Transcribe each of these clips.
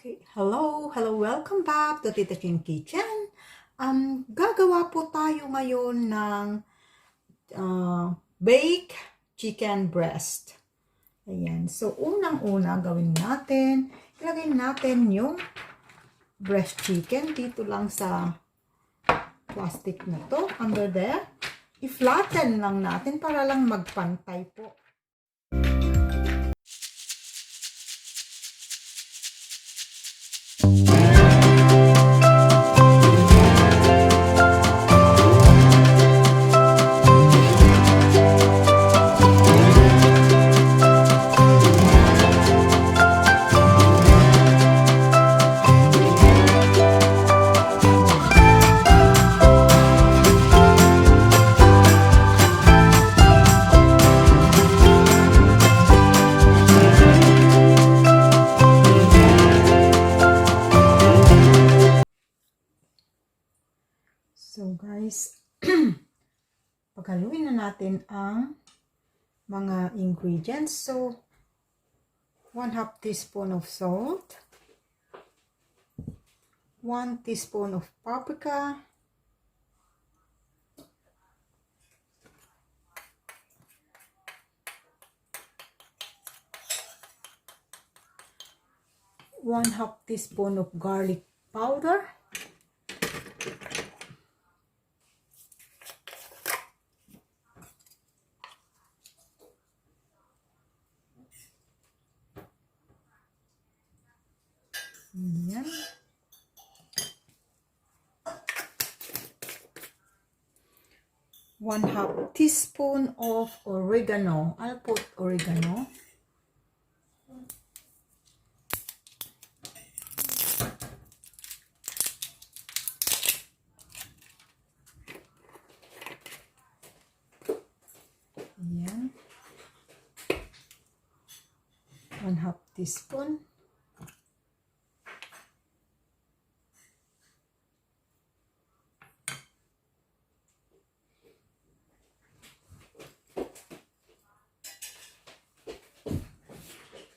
Okay, hello, welcome back to Tita Ching Kitchen. Gagawa po tayo ngayon ng baked chicken breast. Ayan, so unang-una gawin natin, ilagay natin yung breast chicken dito lang sa plastic na to, under there. I-flatten lang natin para lang magpantay po. So guys, paghaluin na natin ang mga ingredients. So 1/2 teaspoon of salt, 1 teaspoon of paprika, 1/2 teaspoon of garlic powder, yan. 1/2 teaspoon of oregano. I'll put oregano. Yan. 1/2 teaspoon.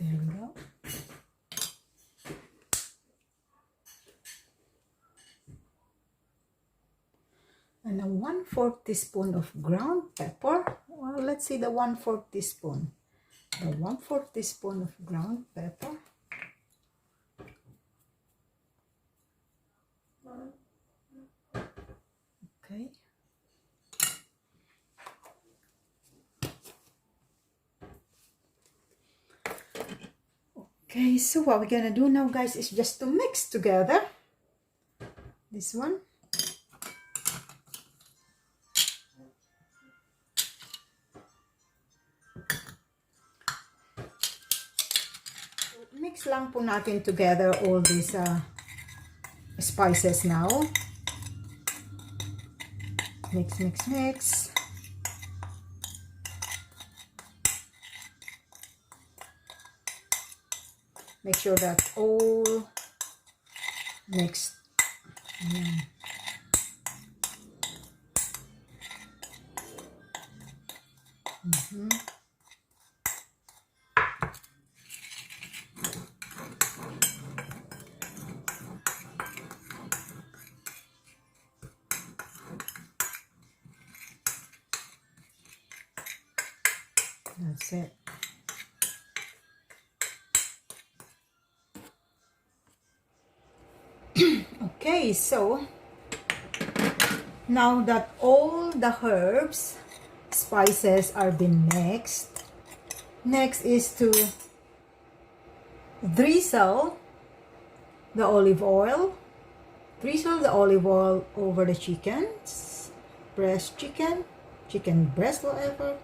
There we go. And a 1/4 teaspoon of ground pepper. Well, let's see the 1/4 teaspoon. The 1/4 teaspoon of ground pepper. Okay. Okay, so what we're gonna do now, guys, is just to mix together this one. Mix lang po natin together all these spices now. Mix, mix, mix. Make sure that's all mixed. That's it. Okay, so now that all the herbs, spices are been mixed, next is to drizzle the olive oil. Drizzle the olive oil over the chickens, breast chicken, chicken breast, whatever.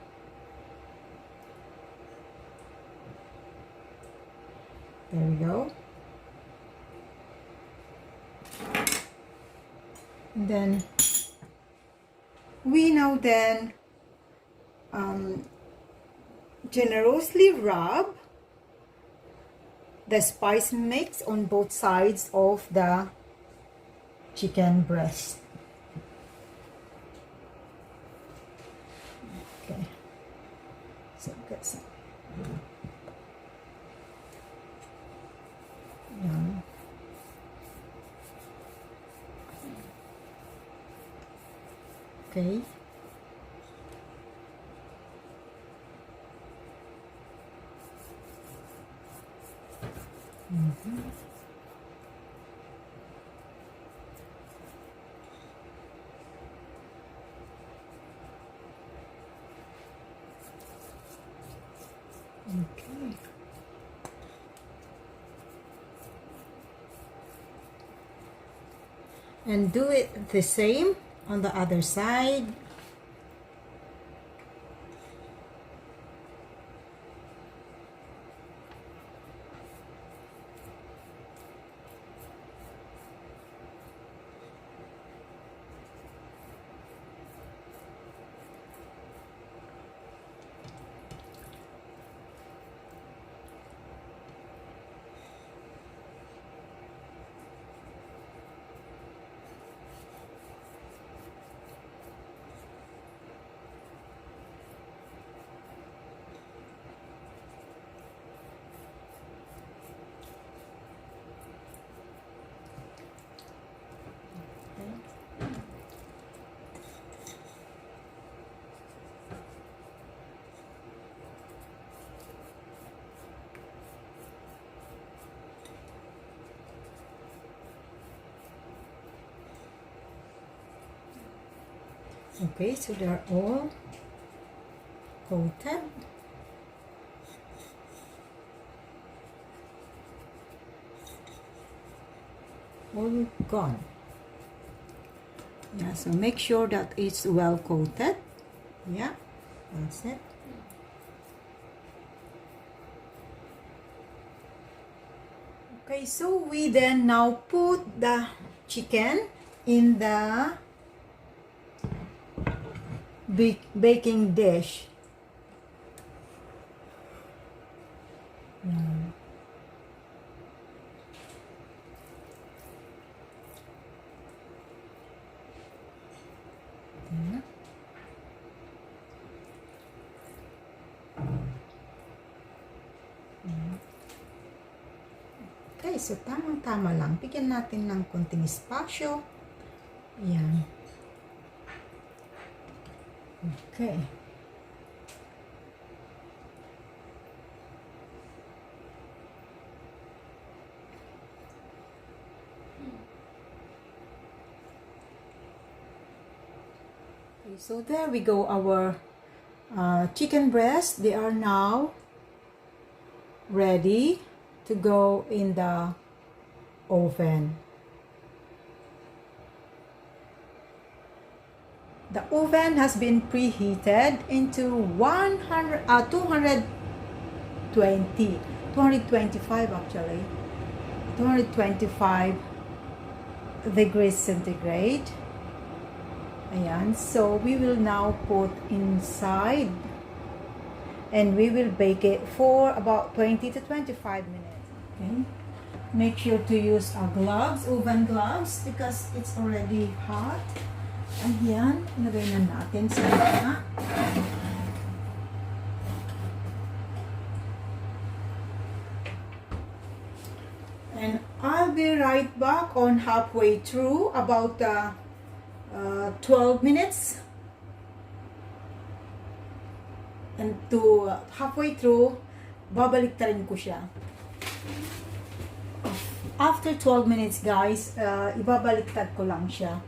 There we go. And then we now then generously rub the spice mix on both sides of the chicken breast. Okay, so get some. Yeah. Okay. Okay. And do it the same on the other side. Okay, so they're all coated. All gone. Yeah, so make sure that it's well coated. Yeah, that's it. Okay, so we then now put the chicken in the baking dish. Okay, so tamang-tama lang. Bigyan natin ng konting espasyo. Yan. Okay. Okay, so there we go. Our chicken breast, they are now ready to go in the oven. The oven has been preheated into 225 actually, 225 degrees centigrade. Ayan, so we will now put inside and we will bake it for about 20 to 25 minutes. Okay. Make sure to use gloves, oven gloves, because it's already hot. Ayan, ilagay na natin sa gitna. And I'll be right back on halfway through, about 12 minutes. And to halfway through, babaliktarin ko siya. After 12 minutes, guys, ibabaliktad ko lang siya.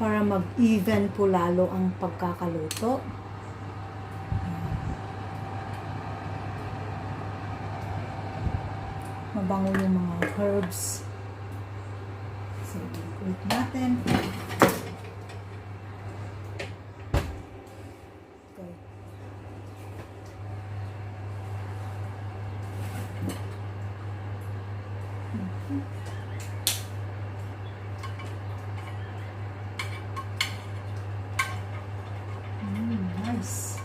Para mag-even po lalo ang pagkakaluto. Mabango yung mga herbs. So, i-wait natin. Okay. Nice.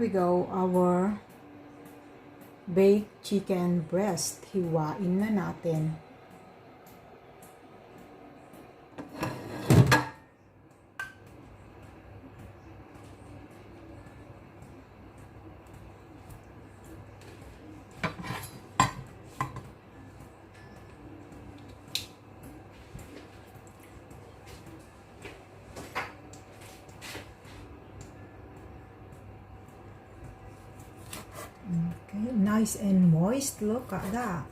we go, our baked chicken breast. Hiwain na natin. Okay, nice and moist. Look at that.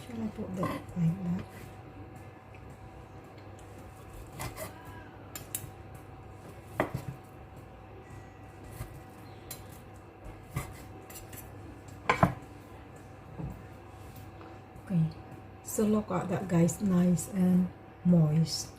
Shall I put that like that? Okay, so look at that, guys, nice and moist.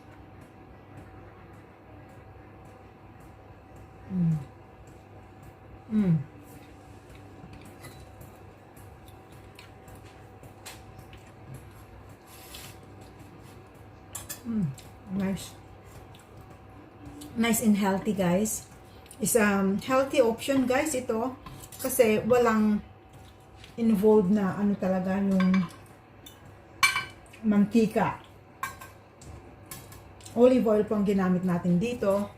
Nice. Nice and healthy, guys. It's healthy option, guys, ito. Kasi walang involved na ano talaga yung mantika. Olive oil po ang ginamit natin dito.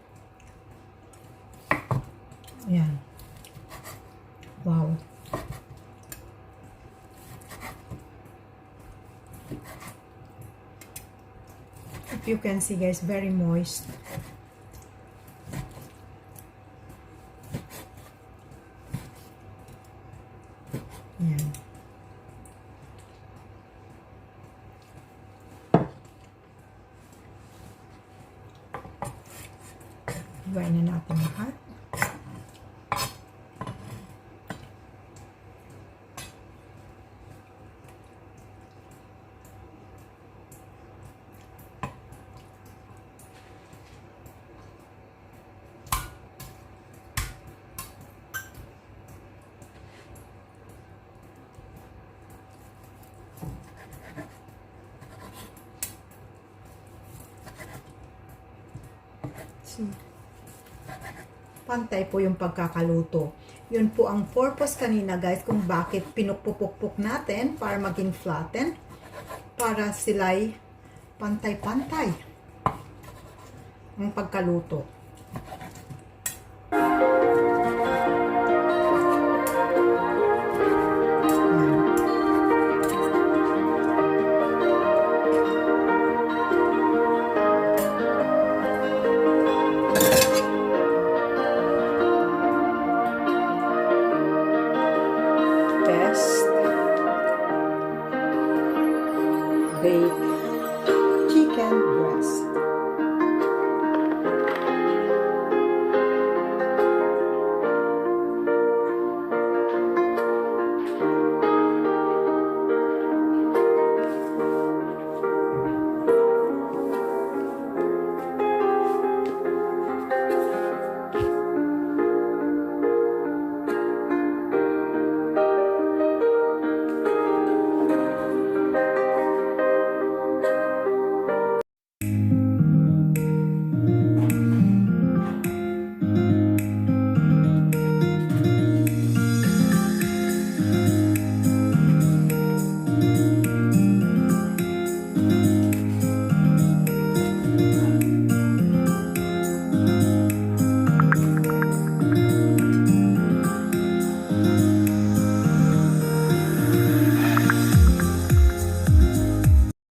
Ayan. Wow. If you can see, guys, very moist. Ayan. Hiwain na natin lahat. Pantay po yung pagkakaluto. Yun po ang purpose kanina, guys, kung bakit pinupupukpuk natin para maging flatten, para sila'y pantay-pantay ang pagkaluto. Baked